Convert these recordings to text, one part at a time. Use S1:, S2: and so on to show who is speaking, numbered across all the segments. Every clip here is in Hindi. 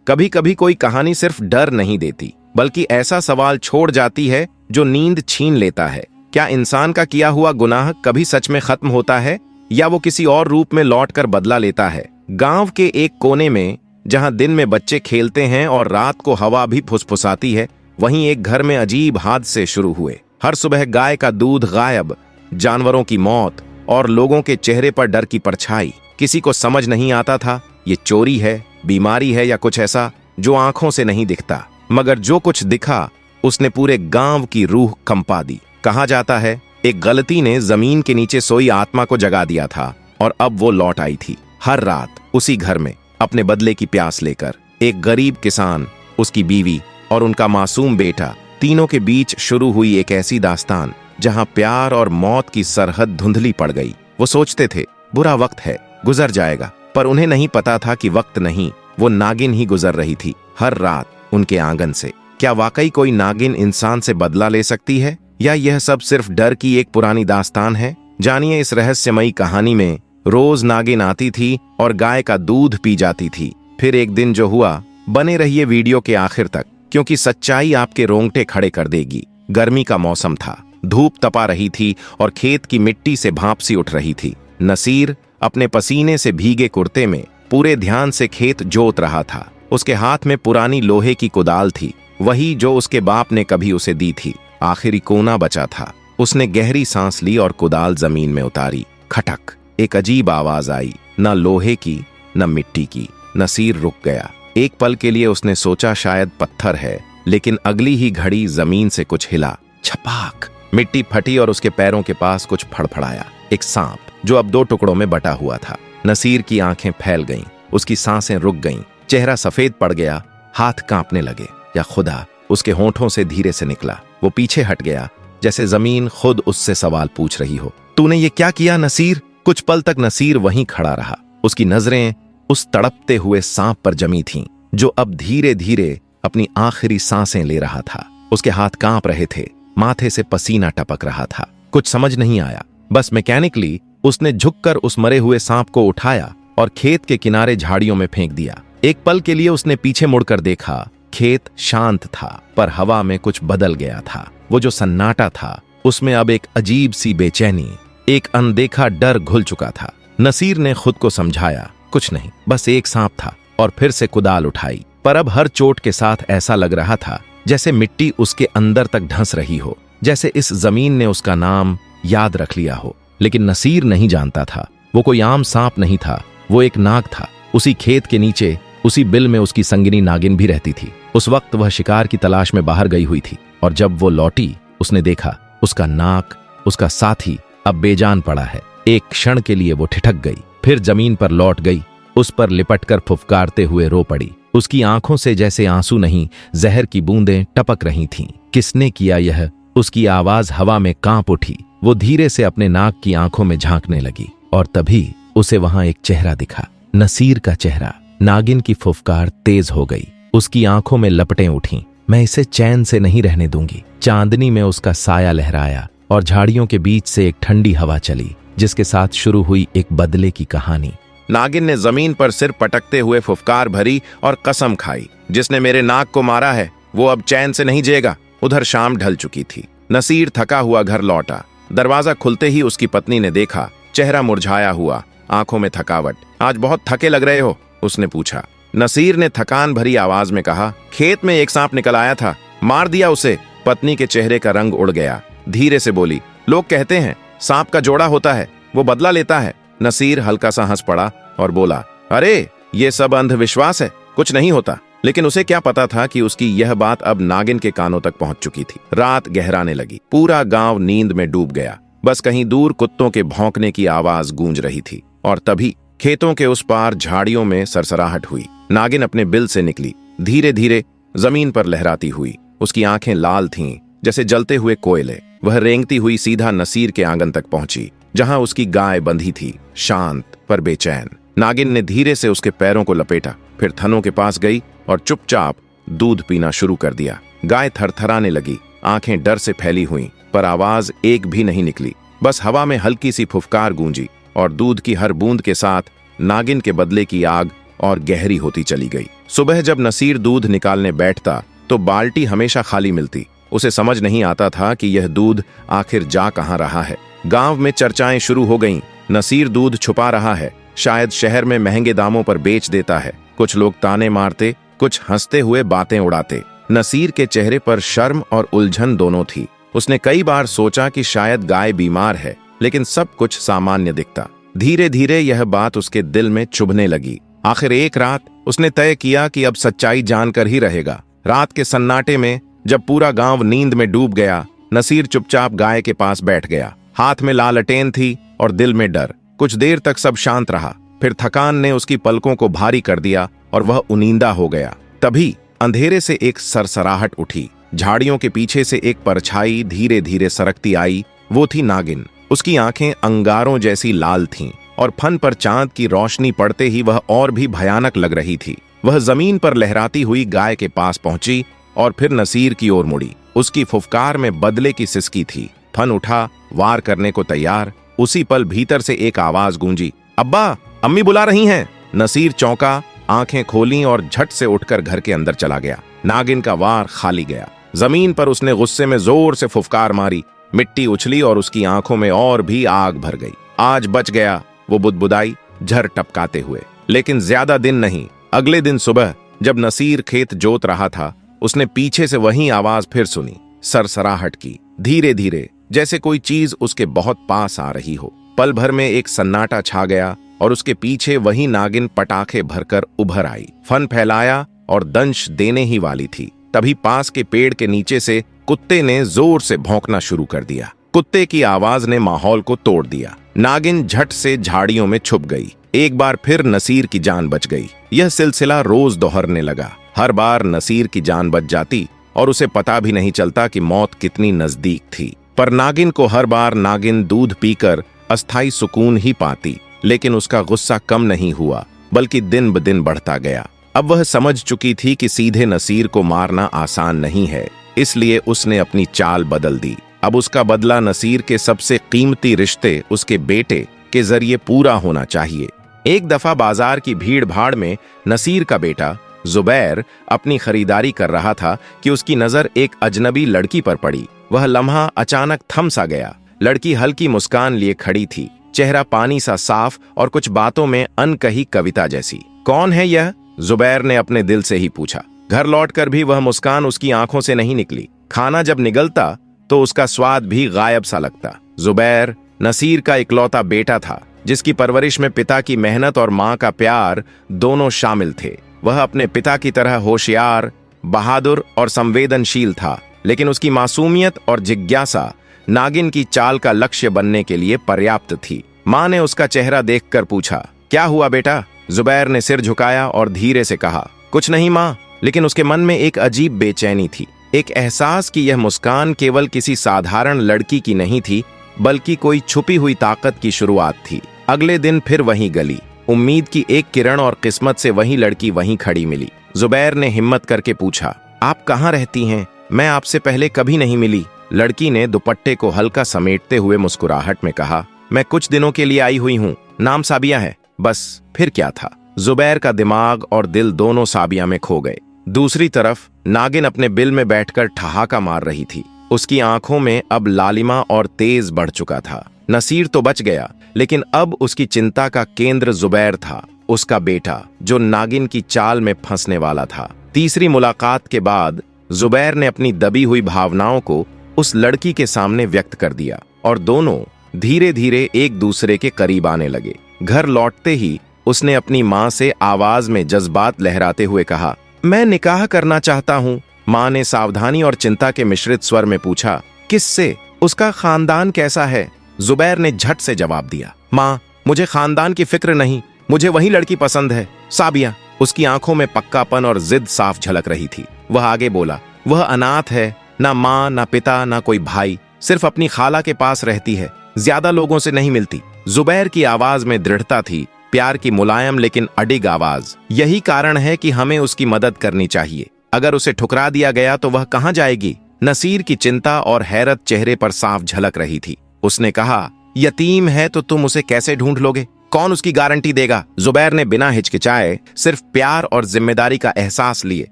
S1: कभी कभी कोई कहानी सिर्फ डर नहीं देती, बल्कि ऐसा सवाल छोड़ जाती है जो नींद छीन लेता है। क्या इंसान का किया हुआ गुनाह कभी सच में खत्म होता है, या वो किसी और रूप में लौटकर बदला लेता है? गांव के एक कोने में, जहां दिन में बच्चे खेलते हैं और रात को हवा भी फुसफुसाती है, वहीं एक घर में अजीब हादसे शुरू हुए। हर सुबह गाय का दूध गायब, जानवरों की मौत और लोगों के चेहरे पर डर की परछाई। किसी को समझ नहीं आता था ये चोरी है, बीमारी है, या कुछ ऐसा जो आंखों से नहीं दिखता। मगर जो कुछ दिखा उसने पूरे गांव की रूह कंपा दी। कहा जाता है एक गलती ने जमीन के नीचे सोई आत्मा को जगा दिया था, और अब वो लौट आई थी हर रात उसी घर में, अपने बदले की प्यास लेकर। एक गरीब किसान, उसकी बीवी और उनका मासूम बेटा, तीनों के बीच शुरू हुई एक ऐसी दास्तान जहां प्यार और मौत की सरहद धुंधली पड़ गई। वो सोचते थे बुरा वक्त है, गुजर जाएगा, पर उन्हें नहीं पता था कि वक्त नहीं, वो नागिन ही गुजर रही थी हर रात उनके आंगन से। क्या वाकई कोई नागिन इंसान से बदला ले सकती है, या यह सब सिर्फ डर की एक पुरानी दास्तान है? जानिए इस रहस्यमयी कहानी में। रोज नागिन आती थी और गाय का दूध पी जाती थी। फिर एक दिन जो हुआ, बने रहिए वीडियो के आखिर तक, क्योंकि सच्चाई आपके रोंगटे खड़े कर देगी। गर्मी का मौसम था, धूप तपा रही थी और खेत की मिट्टी से भाप सी उठ रही थी। नसीर अपने पसीने से भीगे कुर्ते में पूरे ध्यान से खेत जोत रहा था। उसके हाथ में पुरानी लोहे की कुदाल थी, वही जो उसके बाप ने कभी उसे दी थी। आखिरी कोना बचा था। उसने गहरी सांस ली और कुदाल जमीन में उतारी। खटक, एक अजीब आवाज आई, न लोहे की न मिट्टी की। नसीर रुक गया। एक पल के लिए उसने सोचा शायद पत्थर है, लेकिन अगली ही घड़ी जमीन से कुछ हिला। छपाक, मिट्टी फटी और उसके पैरों के पास कुछ फड़फड़ाया। एक सांप जो अब दो टुकड़ों में बटा हुआ था। नसीर की आंखें फैल गईं, उसकी सांसें रुक गईं, चेहरा सफेद पड़ गया, हाथ कांपने लगे। या खुदा, उसके होंठों से धीरे से निकला। वो पीछे हट गया, जैसे जमीन खुद उससे सवाल पूछ रही हो। तूने ये क्या किया नसीर? कुछ पल तक नसीर वहीं खड़ा रहा। उसकी नजरें उस तड़पते हुए सांप पर जमी थीं, जो अब धीरे धीरे अपनी आखिरी सांसें ले रहा था। उसके हाथ कांप रहे थे, माथे से पसीना टपक रहा था। कुछ समझ नहीं आया, बस मैकेनिकली उसने झुककर उस मरे हुए सांप को उठाया और खेत के किनारे झाड़ियों में फेंक दिया। एक पल के लिए उसने पीछे मुड़कर देखा। खेत शांत था, पर हवा में कुछ बदल गया था। वो जो सन्नाटा था, उसमें अब एक अजीब सी बेचैनी, एक अनदेखा डर घुल चुका था। नसीर ने खुद को समझाया, कुछ नहीं, बस एक सांप था, और फिर से कुदाल उठाई। पर अब हर चोट के साथ ऐसा लग रहा था जैसे मिट्टी उसके अंदर तक ढंस रही हो, जैसे इस जमीन ने उसका नाम याद रख लिया हो। लेकिन नसीर नहीं जानता था, वो कोई आम सांप नहीं था, वो एक नाग था। उसी खेत के नीचे, उसी बिल में उसकी संगिनी नागिन भी रहती थी। उस वक्त वह शिकार की तलाश में बाहर गई हुई थी, और जब वो लौटी, उसने देखा उसका नाक, उसका साथी अब बेजान पड़ा है। एक क्षण के लिए वो ठिठक गई, फिर जमीन पर लौट गई, उस पर लिपटकर फुफकारते हुए रो पड़ी। उसकी आंखों से जैसे आंसू नहीं, जहर की बूंदें टपक रही थीं। किसने किया यह? उसकी आवाज हवा में कांप उठी। वो धीरे से अपने नाक की आंखों में झांकने लगी, और तभी उसे वहां एक चेहरा दिखा, नसीर का चेहरा। नागिन की फुफकार तेज हो गई, उसकी आंखों में लपटें उठीं। मैं इसे चैन से नहीं रहने दूंगी। चांदनी में उसका साया लहराया, और झाड़ियों के बीच से एक ठंडी हवा चली, जिसके साथ शुरू हुई एक बदले की कहानी। नागिन ने जमीन पर सिर पटकते हुए फुफकार भरी और कसम खाई, जिसने मेरे नाक को मारा है वो अब चैन से नहीं जिएगा। उधर शाम ढल चुकी थी। नसीर थका हुआ घर लौटा। दरवाजा खुलते ही उसकी पत्नी ने देखा, चेहरा मुरझाया हुआ, आंखों में थकावट। आज बहुत थके लग रहे हो, उसने पूछा। नसीर ने थकान भरी आवाज में कहा, खेत में एक सांप निकल आया था, मार दिया उसे। पत्नी के चेहरे का रंग उड़ गया, धीरे से बोली, लोग कहते हैं सांप का जोड़ा होता है, वो बदला लेता है। नसीर हल्का सा हंस पड़ा और बोला, अरे ये सब अंधविश्वास है, कुछ नहीं होता। लेकिन उसे क्या पता था कि उसकी यह बात अब नागिन के कानों तक पहुंच चुकी थी। रात गहराने लगी, पूरा गांव नींद में डूब गया। बस कहीं दूर कुत्तों के भौंकने की आवाज गूंज रही थी, और तभी खेतों के उस पार झाड़ियों में सरसराहट हुई। नागिन अपने बिल से निकली, धीरे धीरे जमीन पर लहराती हुई। उसकी आंखें लाल थीं, जैसे जलते हुए कोयले। वह रेंगती हुई सीधा नसीर के आंगन तक पहुंची, जहां उसकी गाय बंधी थी, शांत पर बेचैन। नागिन ने धीरे से उसके पैरों को लपेटा, फिर थनों के पास गई और चुपचाप दूध पीना शुरू कर दिया। गाय थरथराने लगी, आंखें डर से फैली हुईं, पर आवाज एक भी नहीं निकली। बस हवा में हल्की सी फुफकार गूंजी, और दूध की हर बूंद के साथ नागिन के बदले की आग और गहरी होती चली गई। सुबह जब नसीर दूध निकालने बैठता तो बाल्टी हमेशा खाली मिलती। उसे समझ नहीं आता था कि यह दूध आखिर जा कहाँ रहा है। गांव में चर्चाएं शुरू हो गईं। नसीर दूध छुपा रहा है, शायद शहर में महंगे दामों पर बेच देता है। कुछ लोग ताने मारते, कुछ हंसते हुए बातें उड़ाते। नसीर के चेहरे पर शर्म और उलझन दोनों थी। उसने कई बार सोचा कि शायद गाय बीमार है, लेकिन सब कुछ सामान्य दिखता। धीरे धीरे यह बात उसके दिल में चुभने लगी। आखिर एक रात उसने तय किया कि अब सच्चाई जानकर ही रहेगा। रात के सन्नाटे में जब पूरा गांव नींद में डूब गया, नसीर चुपचाप गाय के पास बैठ गया। हाथ में लालटेन थी और दिल में डर। कुछ देर तक सब शांत रहा, फिर थकान ने उसकी पलकों को भारी कर दिया और वह उनींदा हो गया। तभी अंधेरे से एक सरसराहट उठी। झाड़ियों के पीछे से एक परछाई धीरे धीरे सरकती आई। वो थी नागिन। उसकी आंखें अंगारों जैसी लाल थीं और फन पर चांद की रोशनी पड़ते ही वह और भी भयानक लग रही थी। वह जमीन पर लहराती हुई गाय के पास पहुंची और फिर नसीर की ओर मुड़ी। उसकी फुफकार में बदले की सिसकी थी। फन उठा, वार करने को तैयार। उसी पल भीतर से एक आवाज गूंजी, अब्बा, अम्मी बुला रही हैं। नसीर चौंका, आंखें खोलीं और झट से उठकर घर के अंदर चला गया। नागिन का वार खाली गया। जमीन पर उसने गुस्से में जोर से फुफकार मारी। मिट्टी उछली और उसकी आंखों में और भी आग भर गई। आज बच गया, वो बुदबुदाई, झर टपकाते हुए। लेकिन ज्यादा दिन नहीं। अगले दिन सुबह जब नसीर खेत जोत रहा था, उसने पीछे से वही आवाज फिर सुनी, सरसराहट की, धीरे धीरे, जैसे कोई चीज उसके बहुत पास आ रही हो। पल भर में एक सन्नाटा छा गया और उसके पीछे वही नागिन पटाखे भरकर उभर आई। फन फैलाया और दंश देने ही वाली थी। तभी पास के पेड़ के नीचे से कुत्ते ने जोर से भौंकना शुरू कर दिया। कुत्ते की आवाज ने माहौल को तोड़ दिया। नागिन झट से झाड़ियों में छुप गई। एक बार फिर नसीर की जान बच गई। यह सिलसिला रोज दोहरने लगा। हर बार नसीर की जान बच जाती और उसे पता भी नहीं चलता कि मौत कितनी नजदीक थी। पर नागिन को हर बार नागिन दूध पीकर अस्थाई सुकून ही पाती। लेकिन उसका गुस्सा कम नहीं हुआ, बल्कि दिन ब दिन बढ़ता गया। अब वह समझ चुकी थी कि सीधे नसीर को मारना आसान नहीं है, इसलिए उसने अपनी चाल बदल दी। अब उसका बदला नसीर के सबसे कीमती रिश्ते, उसके बेटे के जरिए पूरा होना चाहिए। एक दफा बाजार की भीड़ भाड़ में नसीर का बेटा जुबैर अपनी खरीदारी कर रहा था कि उसकी नजर एक अजनबी लड़की पर पड़ी। वह लम्हा अचानक थम सा गया। लड़की हल्की मुस्कान लिए खड़ी थी, चेहरा पानी सा साफ और कुछ बातों में अनकही कविता जैसी। कौन है यह? जुबैर ने अपने दिल से ही पूछा। घर लौटकर भी वह मुस्कान उसकी आंखों से नहीं निकली। खाना जब निगलता तो उसका स्वाद भी गायब सा लगता। जुबैर नसीर का इकलौता बेटा था, जिसकी परवरिश में पिता की मेहनत और मां का प्यार दोनों शामिल थे। वह अपने पिता की तरह होशियार, बहादुर और संवेदनशील था, लेकिन उसकी मासूमियत और जिज्ञासा नागिन की चाल का लक्ष्य बनने के लिए पर्याप्त थी। मां ने उसका चेहरा देखकर पूछा, क्या हुआ बेटा? जुबैर ने सिर झुकाया और धीरे से कहा, कुछ नहीं मां। लेकिन उसके मन में एक अजीब बेचैनी थी, एक एहसास कि यह मुस्कान केवल किसी साधारण लड़की की नहीं थी, बल्कि कोई छुपी हुई ताकत की शुरुआत थी। अगले दिन फिर वही गली, उम्मीद की एक किरण और किस्मत से वही लड़की वहीं खड़ी मिली। जुबैर ने हिम्मत करके पूछा, आप कहाँ रहती हैं? मैं आपसे पहले कभी नहीं मिली। लड़की ने दुपट्टे को हल्का समेटते हुए मुस्कुराहट में कहा, मैं कुछ दिनों के लिए आई हुई हूँ, नाम साबिया है, बस। फिर क्या था? जुबैर का दिमाग और दिल दोनों साबिया में खो गए। दूसरी तरफ नागिन अपने बिल में बैठकर ठहाका मार रही थी। उसकी आंखों में अब लालिमा और तेज बढ़ चुका था। नसीर तो बच गया, लेकिन अब उसकी चिंता का केंद्र जुबैर था, उसका बेटा, जो नागिन की चाल में फंसने वाला था। तीसरी मुलाकात के बाद जुबैर ने अपनी दबी हुई भावनाओं को उस लड़की के सामने व्यक्त कर दिया और दोनों धीरे धीरे एक दूसरे के करीब आने लगे। घर लौटते ही उसने अपनी मां से आवाज में जज्बात लहराते हुए कहा, मैं निकाह करना चाहता हूँ। मां ने सावधानी और चिंता के मिश्रित स्वर में पूछा, किससे? उसका खानदान कैसा है? जुबैर ने झट से जवाब दिया, मां, मुझे खानदान की फिक्र नहीं, मुझे वही लड़की पसंद है, साबिया। उसकी आंखों में पक्कापन और जिद साफ झलक रही थी। वह आगे बोला, वह अनाथ है, ना माँ, ना पिता, ना कोई भाई, सिर्फ अपनी खाला के पास रहती है, ज्यादा लोगों से नहीं मिलती। जुबैर की आवाज में दृढ़ता थी, प्यार की मुलायम लेकिन अडिग आवाज। यही कारण है कि हमें उसकी मदद करनी चाहिए। अगर उसे ठुकरा दिया गया तो वह कहाँ जाएगी? नसीर की चिंता और हैरत चेहरे पर साफ झलक रही थी। उसने कहा, यतीम है तो तुम उसे कैसे ढूंढ लोगे? कौन उसकी गारंटी देगा? जुबैर ने बिना हिचकिचाए सिर्फ प्यार और जिम्मेदारी का एहसास लिए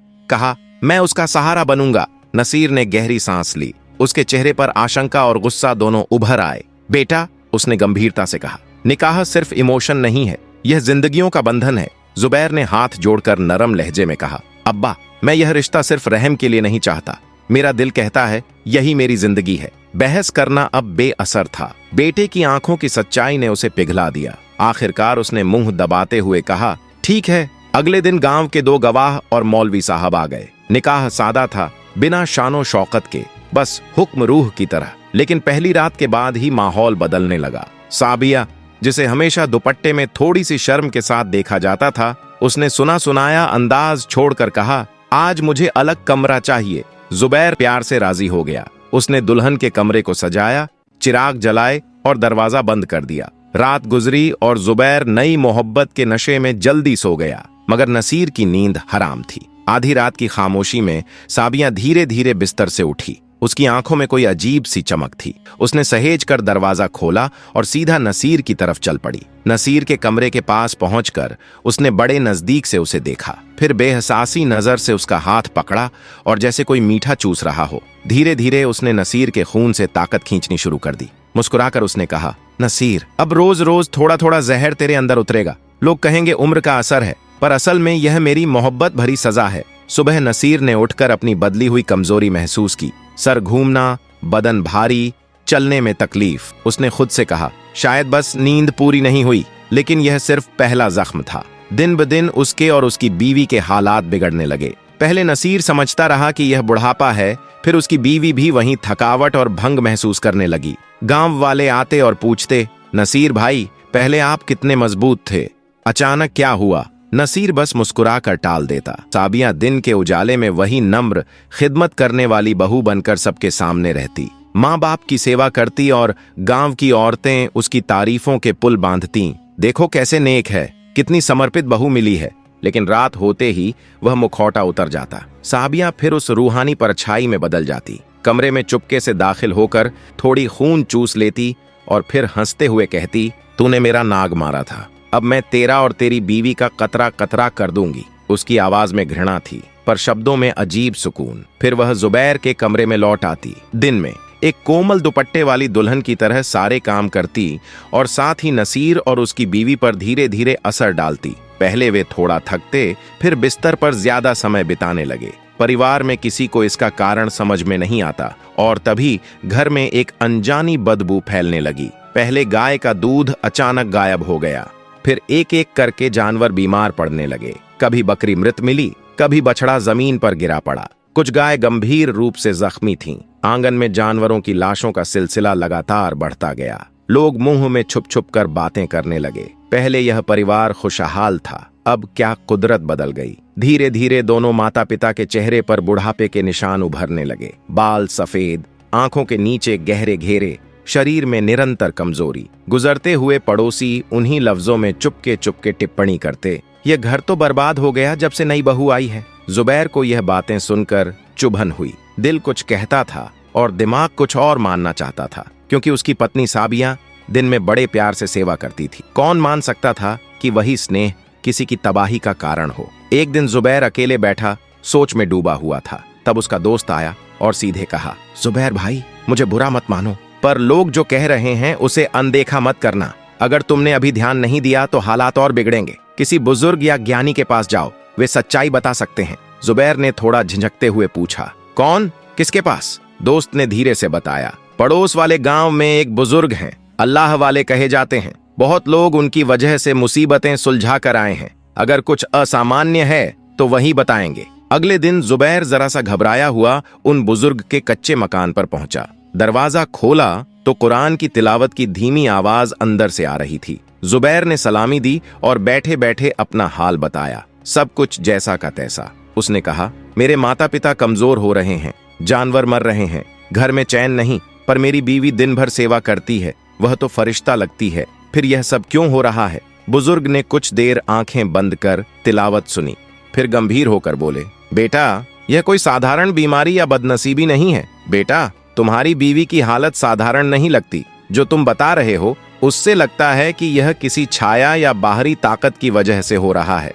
S1: कहा, मैं उसका सहारा बनूंगा। नसीर ने गहरी सांस ली। उसके चेहरे पर आशंका और गुस्सा दोनों उभर आए। बेटा, उसने गंभीरता से कहा, निकाह सिर्फ इमोशन नहीं है, यह जिंदगियों का बंधन है। जुबैर ने हाथ जोड़कर नरम लहजे में कहा, अब्बा, मैं यह रिश्ता सिर्फ रहम के लिए नहीं चाहता, मेरा दिल कहता है यही मेरी जिंदगी है। बहस करना अब बेअसर था। बेटे की आंखों की सच्चाई ने उसे पिघला दिया। आखिरकार उसने मुंह दबाते हुए कहा, ठीक है। अगले दिन गांव के 2 गवाह और मौलवी साहब आ गए। निकाह सादा था, बिना शानो शौकत के, बस हुक्म रूह की तरह। लेकिन पहली रात के बाद ही माहौल बदलने लगा। साबिया, जिसे हमेशा दुपट्टे में थोड़ी सी शर्म के साथ देखा जाता था, उसने सुना सुनाया अंदाज छोड़कर कहा, आज मुझे अलग कमरा चाहिए। जुबैर प्यार से राजी हो गया। उसने दुल्हन के कमरे को सजाया, चिराग जलाए और दरवाजा बंद कर दिया। रात गुजरी और जुबैर नई मोहब्बत के नशे में जल्दी सो गया, मगर नसीर की नींद हराम थी। आधी रात की खामोशी में साबिया धीरे धीरे बिस्तर से उठी। उसकी आंखों में कोई अजीब सी चमक थी। उसने सहेज कर दरवाजा खोला और सीधा नसीर की तरफ चल पड़ी। नसीर के कमरे के पास पहुंचकर उसने बड़े नजदीक से उसे देखा, फिर बेहसासी नजर से उसका हाथ पकड़ा और जैसे कोई मीठा चूस रहा हो। धीरे धीरे उसने नसीर के खून से ताकत खींचनी शुरू कर दी। मुस्कुराकर उसने कहा, नसीर, अब रोज रोज थोड़ा थोड़ा जहर तेरे अंदर उतरेगा। लोग कहेंगे उम्र का असर है, पर असल में यह मेरी मोहब्बत भरी सजा है। सुबह नसीर ने उठकर अपनी बदली हुई कमजोरी महसूस की। सर घूमना, बदन भारी, चलने में तकलीफ। उसने खुद से कहा, शायद बस नींद पूरी नहीं हुई। लेकिन यह सिर्फ पहला जख्म था। दिन ब दिन उसके और उसकी बीवी के हालात बिगड़ने लगे। पहले नसीर समझता रहा कि यह बुढ़ापा है, फिर उसकी बीवी भी वहीं थकावट और भंग महसूस करने लगी। गांव वाले आते और पूछते, नसीर भाई, पहले आप कितने मजबूत थे, अचानक क्या हुआ? नसीर बस मुस्कुरा कर टाल देता। साबिया दिन के उजाले में वही नम्र, खिदमत करने वाली बहू बनकर सबके सामने रहती। माँ बाप की सेवा करती और गांव की औरतें उसकी तारीफों के पुल बांधती। देखो कैसे नेक है, कितनी समर्पित बहू मिली है। लेकिन रात होते ही वह मुखौटा उतर जाता। साबिया फिर उस रूहानी परछाई में बदल जाती। कमरे में चुपके से दाखिल होकर थोड़ी खून चूस लेती और फिर हंसते हुए कहती, तूने मेरा नाग मारा था, अब मैं तेरा और तेरी बीवी का कतरा कतरा कर दूंगी। उसकी आवाज में घृणा थी, पर शब्दों में अजीब सुकून। फिर वह जुबैर के कमरे में लौट आती। दिन में एक कोमल दुपट्टे वाली दुल्हन की तरह सारे काम करती और साथ ही नसीर और उसकी बीवी पर धीरे धीरे असर डालती। पहले वे थोड़ा थकते, फिर बिस्तर पर ज्यादा समय बिताने लगे। परिवार में किसी को इसका कारण समझ में नहीं आता और तभी घर में एक अनजानी बदबू फैलने लगी। पहले गाय का दूध अचानक गायब हो गया, फिर एक एक करके जानवर बीमार पड़ने लगे। कभी बकरी मृत मिली, कभी बछड़ा जमीन पर गिरा पड़ा। कुछ गाय गंभीर रूप से जख्मी थीं। आंगन में जानवरों की लाशों का सिलसिला लगातार बढ़ता गया। लोग मुंह में छुप छुप कर बातें करने लगे। पहले यह परिवार खुशहाल था, अब क्या कुदरत बदल गई। धीरे धीरे दोनों माता पिता के चेहरे पर बुढ़ापे के निशान उभरने लगे। बाल सफेद, आंखों के नीचे गहरे घेरे, शरीर में निरंतर कमजोरी। गुजरते हुए पड़ोसी उन्हीं लफ्जों में चुपके चुपके टिप्पणी करते, यह घर तो बर्बाद हो गया जब से नई बहू आई है। जुबैर को यह बातें सुनकर चुभन हुई। दिल कुछ कहता था और दिमाग कुछ और मानना चाहता था, क्योंकि उसकी पत्नी साबिया दिन में बड़े प्यार से सेवा करती थी। कौन मान सकता था कि वही स्नेह किसी की तबाही का कारण हो। एक दिन जुबैर अकेले बैठा सोच में डूबा हुआ था। तब उसका दोस्त आया और सीधे कहा, जुबैर भाई, मुझे बुरा मत मानो, पर लोग जो कह रहे हैं उसे अनदेखा मत करना। अगर तुमने अभी ध्यान नहीं दिया तो हालात और बिगड़ेंगे। किसी बुजुर्ग या ज्ञानी के पास जाओ, वे सच्चाई बता सकते हैं। जुबैर ने थोड़ा झिझकते हुए पूछा, कौन, किसके पास? दोस्त ने धीरे से बताया, पड़ोस वाले गांव में एक बुजुर्ग हैं, अल्लाह वाले कहे जाते हैं। बहुत लोग उनकी वजह से मुसीबतें सुलझा कर आए हैं। अगर कुछ असामान्य है तो वही बताएंगे। अगले दिन जुबैर जरा सा घबराया हुआ उन बुजुर्ग के कच्चे मकान पर पहुंचा। दरवाजा खोला तो कुरान की तिलावत की धीमी आवाज अंदर से आ रही थी। जुबैर ने सलामी दी और बैठे बैठे अपना हाल बताया। सब कुछ जैसा का तैसा। उसने कहा, मेरे माता पिता कमजोर हो रहे हैं, जानवर मर रहे हैं, घर में चैन नहीं, पर मेरी बीवी दिन भर सेवा करती है, वह तो फरिश्ता लगती है। फिर यह सब क्यों हो रहा है? बुजुर्ग ने कुछ देर आंखें बंद कर तिलावत सुनी, फिर गंभीर होकर बोले, बेटा, यह कोई साधारण बीमारी या बदनसीबी नहीं है। बेटा, तुम्हारी बीवी की हालत साधारण नहीं लगती। जो तुम बता रहे हो उससे लगता है कि यह किसी छाया या बाहरी ताकत की वजह से हो रहा है।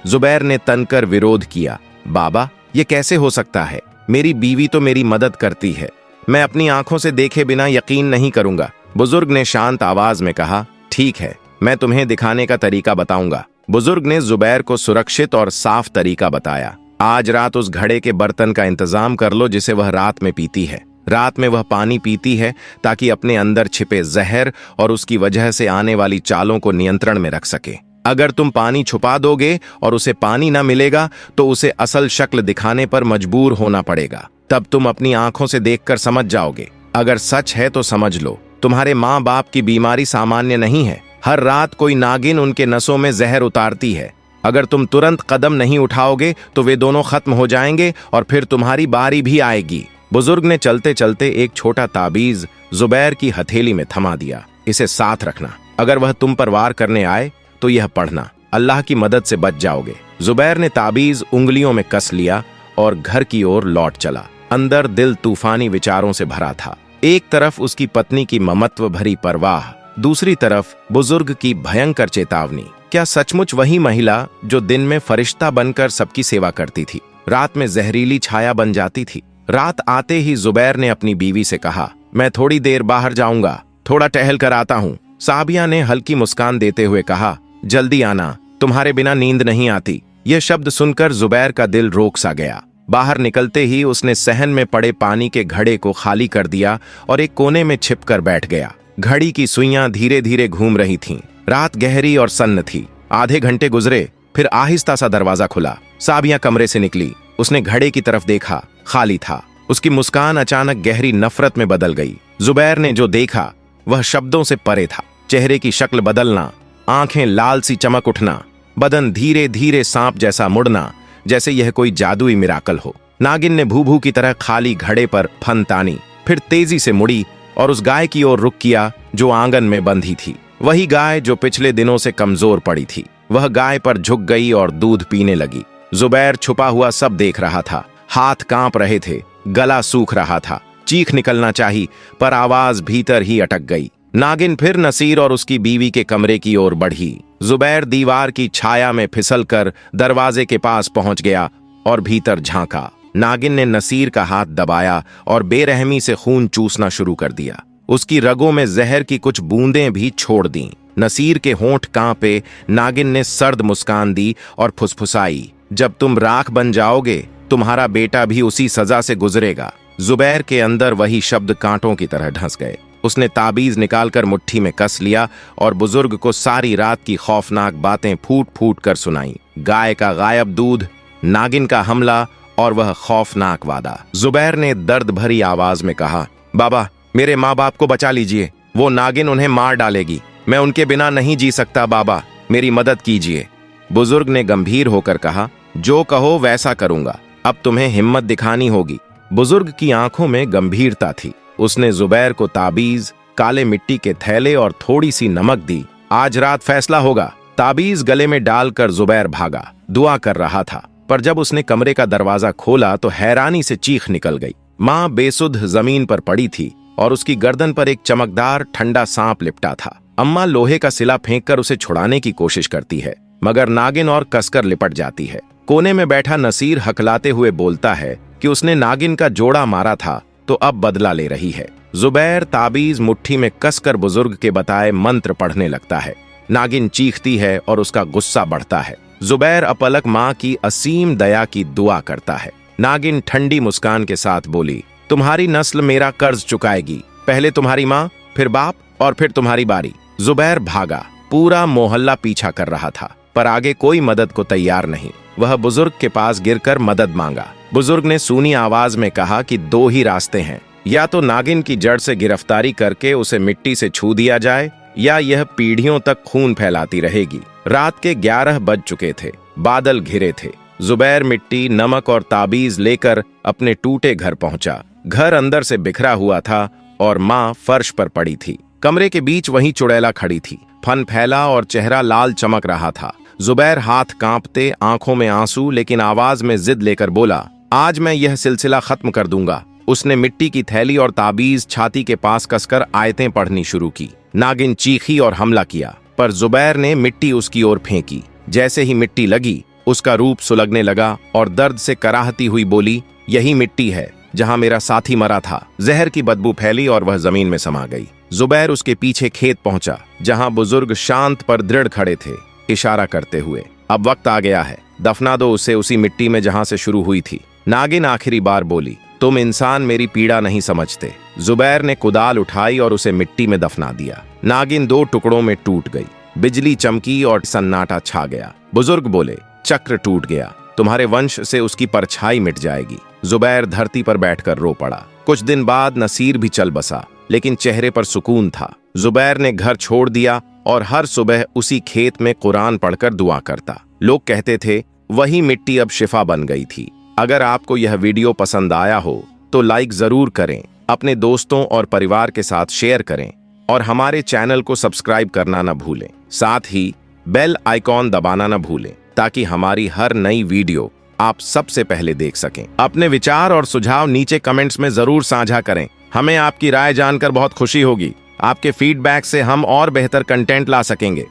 S1: जुबैर ने तनकर विरोध किया, बाबा ये कैसे हो सकता है? मेरी बीवी तो मेरी मदद करती है, मैं अपनी आंखों से देखे बिना यकीन नहीं करूंगा। बुजुर्ग ने शांत आवाज में कहा, ठीक है, मैं तुम्हें दिखाने का तरीका बताऊंगा। बुजुर्ग ने जुबैर को सुरक्षित और साफ तरीका बताया। आज रात उस घड़े के बर्तन का इंतजाम कर लो जिसे वह रात में पीती है। रात में वह पानी पीती है ताकि अपने अंदर छिपे जहर और उसकी वजह से आने वाली चालों को नियंत्रण में रख सके। अगर तुम पानी छुपा दोगे और उसे पानी न मिलेगा तो उसे असल शक्ल दिखाने पर मजबूर होना पड़ेगा। तब तुम अपनी आंखों से देखकर समझ जाओगे। अगर सच है तो समझ लो, तुम्हारे माँ बाप की बीमारी सामान्य नहीं है। हर रात कोई नागिन उनके नसों में जहर उतारती है। अगर तुम तुरंत कदम नहीं उठाओगे तो वे दोनों खत्म हो जाएंगे और फिर तुम्हारी बारी भी आएगी। बुजुर्ग ने चलते चलते एक छोटा ताबीज जुबैर की हथेली में थमा दिया। इसे साथ रखना, अगर वह तुम पर वार करने आए तो यह पढ़ना, अल्लाह की मदद से बच जाओगे। जुबैर ने ताबीज उंगलियों में कस लिया और घर की ओर लौट चला। अंदर दिल तूफानी विचारों से भरा था। एक तरफ उसकी पत्नी की ममत्व भरी परवाह, दूसरी तरफ बुजुर्ग की भयंकर चेतावनी। क्या सचमुच वही महिला जो दिन में फरिश्ता बनकर सबकी सेवा करती थी, रात में जहरीली छाया बन जाती थी? रात आते ही जुबैर ने अपनी बीवी से कहा, मैं थोड़ी देर बाहर जाऊंगा, थोड़ा टहल कर आता हूँ। साबिया ने हल्की मुस्कान देते हुए कहा, जल्दी आना, तुम्हारे बिना नींद नहीं आती। यह शब्द सुनकर जुबैर का दिल रोक सा गया। बाहर निकलते ही उसने सहन में पड़े पानी के घड़े को खाली कर दिया और एक कोने में छिपकर बैठ गया। घड़ी की सुइयां धीरे धीरे घूम रही थीं। रात गहरी और सन्न थी। आधे घंटे गुजरे, फिर आहिस्ता सा दरवाजा खुला। साबिया कमरे से निकली। उसने घड़े की तरफ देखा, खाली था। उसकी मुस्कान अचानक गहरी नफरत में बदल गई। जुबैर ने जो देखा वह शब्दों से परे था। चेहरे की शक्ल बदलना, आंखें लाल सी चमक उठना, बदन धीरे धीरे सांप जैसा मुड़ना, जैसे यह कोई जादुई मिराकल हो। नागिन ने भू भू की तरह खाली घड़े पर फन तानी, फिर तेजी से मुड़ी और उस गाय की ओर रुख किया जो आंगन में बंधी थी। वही गाय जो पिछले दिनों से कमजोर पड़ी थी। वह गाय पर झुक गई और दूध पीने लगी। जुबैर छुपा हुआ सब देख रहा था। हाथ कांप रहे थे, गला सूख रहा था। चीख निकलना चाहिए पर आवाज भीतर ही अटक गई। नागिन फिर नसीर और उसकी बीवी के कमरे की ओर बढ़ी। जुबैर दीवार की छाया में फिसलकर दरवाजे के पास पहुंच गया और भीतर झांका। नागिन ने नसीर का हाथ दबाया और बेरहमी से खून चूसना शुरू कर दिया। उसकी रगों में जहर की कुछ बूंदें भी छोड़ दीं। नसीर के होंठ कांपे। नागिन ने सर्द मुस्कान दी और फुसफुसाई, जब तुम राख बन जाओगे तुम्हारा बेटा भी उसी सजा से गुजरेगा। जुबैर के अंदर वही शब्द कांटों की तरह ढंस गए। उसने ताबीज निकालकर मुट्ठी में कस लिया और बुजुर्ग को सारी रात की खौफनाक बातें फूट फूट कर सुनाई। गाय का गायब दूध, नागिन का हमला और वह खौफनाक वादा। जुबैर ने दर्द भरी आवाज में कहा, बाबा मेरे माँ बाप को बचा लीजिए, वो नागिन उन्हें मार डालेगी। मैं उनके बिना नहीं जी सकता, बाबा मेरी मदद कीजिए। बुजुर्ग ने गंभीर होकर कहा, जो कहो वैसा करूंगा, अब तुम्हें हिम्मत दिखानी होगी। बुजुर्ग की आंखों में गंभीरता थी। उसने जुबैर को ताबीज, काले मिट्टी के थैले और थोड़ी सी नमक दी। आज रात फैसला होगा। ताबीज गले में डालकर जुबैर भागा। दुआ कर रहा था, पर जब उसने कमरे का दरवाजा खोला तो हैरानी से चीख निकल गई। माँ बेसुध जमीन पर पड़ी थी और उसकी गर्दन पर एक चमकदार ठंडा सांप लिपटा था। अम्मा लोहे का सिला फेंककर उसे छुड़ाने की कोशिश करती है, मगर नागिन और कसकर लिपट जाती है। कोने में बैठा नसीर हकलाते हुए बोलता है कि उसने नागिन का जोड़ा मारा था तो अब बदला ले रही है। जुबैर ताबीज मुट्ठी में कसकर बुजुर्ग के बताए मंत्र पढ़ने लगता है। नागिन चीखती है और उसका गुस्सा बढ़ता है। जुबैर अपलक माँ की असीम दया की दुआ करता है। नागिन ठंडी मुस्कान के साथ बोली, तुम्हारी नस्ल मेरा कर्ज चुकाएगी। पहले तुम्हारी माँ, फिर बाप और फिर तुम्हारी बारी। जुबैर भागा। पूरा मोहल्ला पीछा कर रहा था, पर आगे कोई मदद को तैयार नहीं। वह बुजुर्ग के पास गिरकर मदद मांगा। बुजुर्ग ने सूनी आवाज में कहा कि दो ही रास्ते हैं, या तो नागिन की जड़ से गिरफ्तारी करके उसे मिट्टी से छू दिया जाए, या यह पीढ़ियों तक खून फैलाती रहेगी। रात के 11 बज चुके थे। बादल घिरे थे। जुबैर मिट्टी, नमक और ताबीज लेकर अपने टूटे घर पहुंचा। घर अंदर से बिखरा हुआ था और माँ फर्श पर पड़ी थी। कमरे के बीच वही चुड़ैला खड़ी थी। फन फैला और चेहरा लाल चमक रहा था। जुबैर हाथ कांपते, आंखों में आंसू, लेकिन आवाज में जिद लेकर बोला, आज मैं यह सिलसिला खत्म कर दूंगा। उसने मिट्टी की थैली और ताबीज छाती के पास कसकर आयतें पढ़नी शुरू की। नागिन चीखी और हमला किया, पर जुबैर ने मिट्टी उसकी ओर फेंकी। जैसे ही मिट्टी लगी, उसका रूप सुलगने लगा और दर्द से कराहती हुई बोली, यही मिट्टी है जहां मेरा साथी मरा था। जहर की बदबू फैली और वह जमीन में समा गई। जुबैर उसके पीछे खेत पहुंचा, जहां बुजुर्ग शांत पर दृढ़ खड़े थे, इशारा करते हुए, अब वक्त आ गया है, दफना दो उसे उसी मिट्टी में जहां से शुरू हुई थी। नागिन आखिरी बार बोली, तुम इंसान मेरी पीड़ा नहीं समझते। जुबैर ने कुदाल उठाई और उसे मिट्टी में दफना दिया। नागिन 2 टुकड़ों में टूट गई। बिजली चमकी और सन्नाटा छा गया। बुजुर्ग बोले, चक्र टूट गया, तुम्हारे वंश से उसकी परछाई मिट जाएगी। जुबैर धरती पर बैठकर रो पड़ा। कुछ दिन बाद नसीर भी चल बसा, लेकिन चेहरे पर सुकून था। जुबैर ने घर छोड़ दिया और हर सुबह उसी खेत में कुरान पढ़कर दुआ करता। लोग कहते थे, वही मिट्टी अब शिफा बन गई थी। अगर आपको यह वीडियो पसंद आया हो तो लाइक जरूर करें, अपने दोस्तों और परिवार के साथ शेयर करें और हमारे चैनल को सब्सक्राइब करना न भूलें। साथ ही बेल आइकॉन दबाना न भूलें, ताकि हमारी हर नई वीडियो आप सबसे पहले देख सकें। अपने विचार और सुझाव नीचे कमेंट्स में जरूर साझा करें। हमें आपकी राय जानकर बहुत खुशी होगी। आपके फीडबैक से हम और बेहतर कंटेंट ला सकेंगे।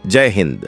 S1: जय हिंद।